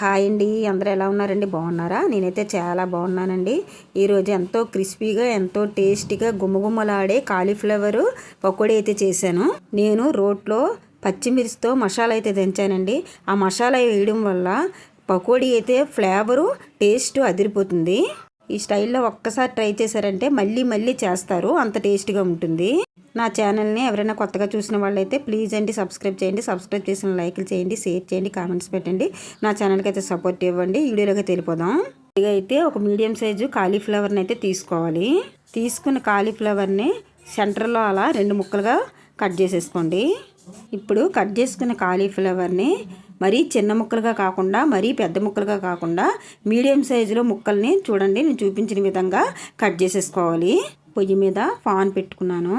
Hi అండి, అందరూ ఎలా ఉన్నారండి? బాగున్నారా? నేనైతే చాలా బాగున్నానండి. ఈరోజు ఎంతో క్రిస్పీగా ఎంతో టేస్టీగా గుమ్మగుమ్మలాడే కాలీఫ్లవర్ పకోడీ అయితే చేశాను. నేను రోట్లో పచ్చిమిర్చితో మసాలా అయితే దంచానండి. ఆ మసాలా వేయడం వల్ల పకోడీ అయితే ఫ్లేవరు టేస్ట్ అదిరిపోతుంది. ఈ స్టైల్లో ఒక్కసారి ట్రై చేశారంటే మళ్ళీ మళ్ళీ చేస్తారు, అంత టేస్టీగా ఉంటుంది. నా ఛానల్ని ఎవరైనా కొత్తగా చూసిన వాళ్ళైతే ప్లీజ్ అండి సబ్స్క్రైబ్ చేయండి. సబ్స్క్రైబ్ చేసిన లైక్లు చేయండి, షేర్ చేయండి, కామెంట్స్ పెట్టండి. నా ఛానల్కి అయితే సపోర్ట్ ఇవ్వండి. వీడియోలోకి వెళ్ళిపోదాం. ఇక అయితే ఒక మీడియం సైజు కాలీఫ్లవర్ని అయితే తీసుకోవాలి. తీసుకున్న కాలీఫ్లవర్ని సెంటర్లో అలా 2 ముక్కలుగా కట్ చేసేసుకోండి. ఇప్పుడు కట్ చేసుకున్న కాలీఫ్లవర్ని మరీ చిన్న ముక్కలుగా కాకుండా మరీ పెద్ద ముక్కలుగా కాకుండా మీడియం సైజులో ముక్కల్ని చూడండి నేను చూపించిన విధంగా కట్ చేసేసుకోవాలి. పొయ్యి మీద పాన్ పెట్టుకున్నాను.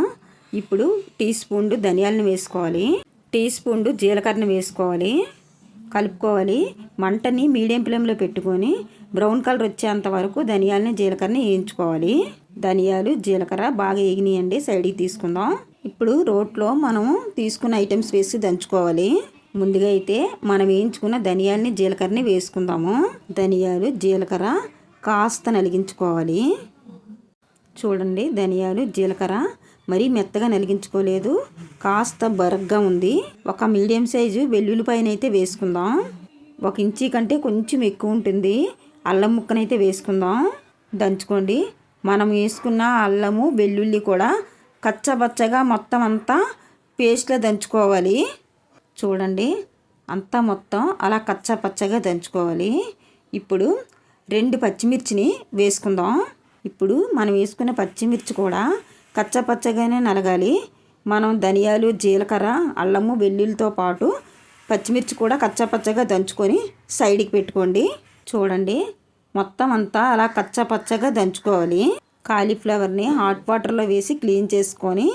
ఇప్పుడు టీ స్పూన్ ధనియాలను వేసుకోవాలి, టీ స్పూన్ జీలకర్రని వేసుకోవాలి, కలుపుకోవాలి. మంటని మీడియం ఫ్లేమ్లో పెట్టుకొని బ్రౌన్ కలర్ వచ్చేంత వరకు ధనియాలని జీలకర్రని వేయించుకోవాలి. ధనియాలు జీలకర్ర బాగా వేగినాయండి, సైడ్కి తీసుకుందాం. ఇప్పుడు రోట్లో మనం తీసుకున్న ఐటమ్స్ వేసి దంచుకోవాలి. ముందుగా అయితే మనం వేయించుకున్న ధనియాలని జీలకర్రని వేసుకుందాము. ధనియాలు జీలకర్ర కాస్త నలిగించుకోవాలి. చూడండి, ధనియాలు జీలకర్ర మరీ మెత్తగా నలిగించుకోలేదు, కాస్త బరగ్గా ఉంది. ఒక మీడియం సైజు వెల్లుల్లిపాయను అయితే వేసుకుందాం. 1 ఇంచీ కంటే కొంచెం ఎక్కువ ఉంటుంది. అల్లం ముక్కనైతే వేసుకుందాం, దంచుకోండి. మనం వేసుకున్న అల్లము వెల్లుల్లి కూడా కచ్చబచ్చగా మొత్తం అంతా పేస్ట్లా దంచుకోవాలి. చూడండి, అంతా మొత్తం అలా కచ్చపచ్చగా దంచుకోవాలి. ఇప్పుడు 2 పచ్చిమిర్చిని వేసుకుందాం. ఇప్పుడు మనం వేసుకున్న పచ్చిమిర్చి కూడా కచ్చపచ్చగానే నలగాలి. మనం ధనియాలు జీలకర్ర అల్లము వెల్లుల్లితో పాటు పచ్చిమిర్చి కూడా కచ్చపచ్చగా దంచుకొని సైడ్కి పెట్టుకోండి. చూడండి, మొత్తం అంతా అలా కచ్చపచ్చగా దంచుకోవాలి. కాలీఫ్లవర్ని హాట్ వాటర్లో వేసి క్లీన్ చేసుకొని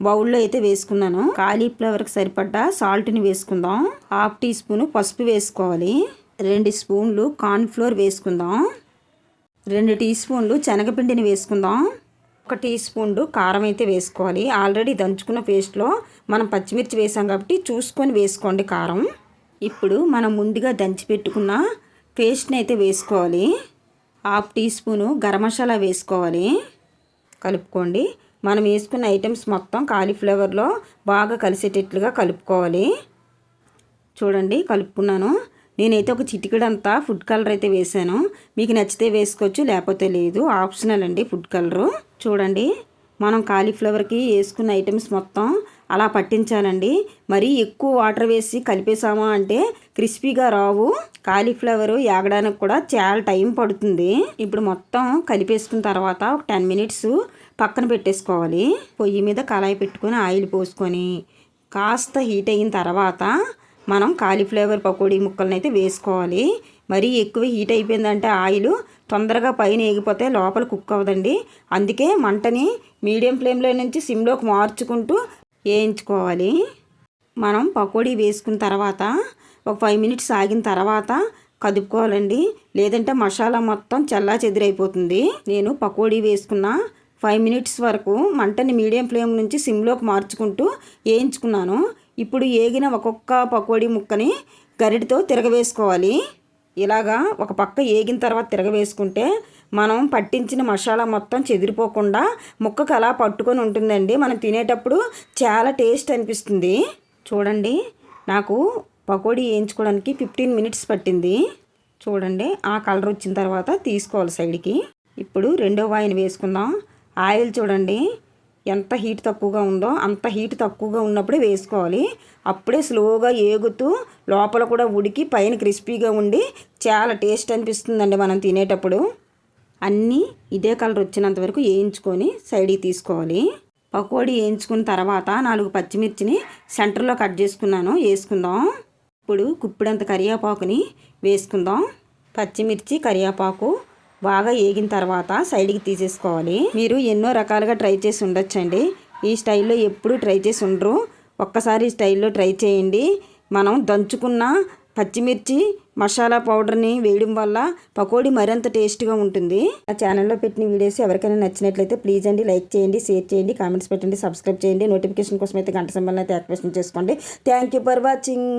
బౌల్లో అయితే వేసుకున్నాను. కాలీఫ్లవర్కి సరిపడ్డ సాల్ట్ని వేసుకుందాం. 1/2 టీ స్పూన్ పసుపు వేసుకోవాలి. 2 స్పూన్లు కార్న్ఫ్లోర్ వేసుకుందాం. 2 టీ స్పూన్లు శనగపిండిని వేసుకుందాం. 1 టీ స్పూన్ కారం అయితే వేసుకోవాలి. ఆల్రెడీ దంచుకున్న పేస్ట్లో మనం పచ్చిమిర్చి వేసాం కాబట్టి చూసుకొని వేసుకోండి కారం. ఇప్పుడు మనం ముందుగా దంచి పెట్టుకున్న పేస్ట్ని అయితే వేసుకోవాలి. 1/2 టీ స్పూను గరం మసాలా వేసుకోవాలి. కలుపుకోండి. మనం వేసుకున్న ఐటమ్స్ మొత్తం కాలీఫ్లవర్లో బాగా కలిసేటట్లుగా కలుపుకోవాలి. చూడండి, కలుపుకున్నాను. నేనైతే ఒక చిటికెడంతా ఫుడ్ కలర్ అయితే వేసాను. మీకు నచ్చితే వేసుకోవచ్చు, లేకపోతే లేదు, ఆప్షనల్ అండి ఫుడ్ కలరు. చూడండి, మనం కాలీఫ్లవర్కి వేసుకున్న ఐటమ్స్ మొత్తం అలా పట్టించాలండి. మరీ ఎక్కువ వాటర్ వేసి కలిపేసామా అంటే క్రిస్పీగా రావు. కాలీఫ్లవర్ ఏగడానికి కూడా చాలా టైం పడుతుంది. ఇప్పుడు మొత్తం కలిపేసుకున్న తర్వాత ఒక 10 మినిట్స్ పక్కన పెట్టేసుకోవాలి. పొయ్యి మీద కళాయి పెట్టుకొని ఆయిల్ పోసుకొని కాస్త హీట్ అయిన తర్వాత మనం కాలీఫ్లవర్ పకోడీ ముక్కలను అయితే వేసుకోవాలి. మరీ ఎక్కువ హీట్ అయిపోయిందంటే ఆయిల్ తొందరగా పైన ఏగిపోతే లోపల కుక్ అవ్వదండి. అందుకే మంటని మీడియం ఫ్లేమ్లో నుంచి సిమ్లోకి మార్చుకుంటూ వేయించుకోవాలి. మనం పకోడీ వేసుకున్న తర్వాత ఒక 5 మినిట్స్ ఆగిన తర్వాత కదుపుకోవాలండి, లేదంటే మసాలా మొత్తం చల్లా చెదిరైపోతుంది. నేను పకోడీ వేసుకున్న 5 మినిట్స్ వరకు మంటని మీడియం ఫ్లేమ్ నుంచి సిమ్లోకి మార్చుకుంటూ వేయించుకున్నాను. ఇప్పుడు ఏగిన ఒక్కొక్క పకోడీ ముక్కని గరిటతో తిరగవేసుకోవాలి. ఇలాగా ఒక పక్క ఏగిన తర్వాత తిరగవేసుకుంటే మనం పట్టించిన మసాలా మొత్తం చెదిరిపోకుండా ముక్కకు అలా పట్టుకొని ఉంటుందండి. మనం తినేటప్పుడు చాలా టేస్ట్ అనిపిస్తుంది. చూడండి, నాకు పకోడీ వేయించుకోవడానికి 15 మినిట్స్ పట్టింది. చూడండి, ఆ కలర్ వచ్చిన తర్వాత తీసుకోవాలి సైడ్కి. ఇప్పుడు రెండో వాయిని వేసుకుందాం. ఆయిల్ చూడండి ఎంత హీట్ తక్కువగా ఉందో అంత హీట్ తక్కువగా ఉన్నప్పుడే వేసుకోవాలి. అప్పుడే స్లోగా ఏగుతూ లోపల కూడా ఉడికి పైన క్రిస్పీగా ఉండి చాలా టేస్ట్ అనిపిస్తుందండి మనం తినేటప్పుడు. అన్నీ ఇదే కలర్ వచ్చినంత వరకు వేయించుకొని సైడ్కి తీసుకోవాలి. పకోడీ వేయించుకున్న తర్వాత 4 పచ్చిమిర్చిని సెంటర్లో కట్ చేసుకున్నాను, వేసుకుందాం. ఇప్పుడు గుప్పిడంత కరివేపాకుని వేసుకుందాం. పచ్చిమిర్చి కరివేపాకు బాగా వేగిన తర్వాత సైడ్కి తీసేసుకోవాలి. మీరు ఎన్నో రకాలుగా ట్రై చేసి ఉండొచ్చండి. ఈ స్టైల్లో ఎప్పుడూ ట్రై చేసి ఉండరు, ఒక్కసారి ఈ స్టైల్లో ట్రై చేయండి. మనం దంచుకున్న పచ్చిమిర్చి మసాలా పౌడర్ని వేయడం వల్ల పకోడీ మరింత టేస్ట్గా ఉంటుంది. ఆ ఛానల్లో పెట్టిన వీడియోస్ ఎవరికైనా నచ్చినట్లయితే ప్లీజ్ అండి లైక్ చేయండి, షేర్ చేయండి, కామెంట్స్ పెట్టండి, సబ్స్క్రైబ్ చేయండి. నోటిఫికేషన్ కోసం అయితే గంట సింబల్ని అయితే యాక్టివేషన్ చేసుకోండి. Thank you for watching.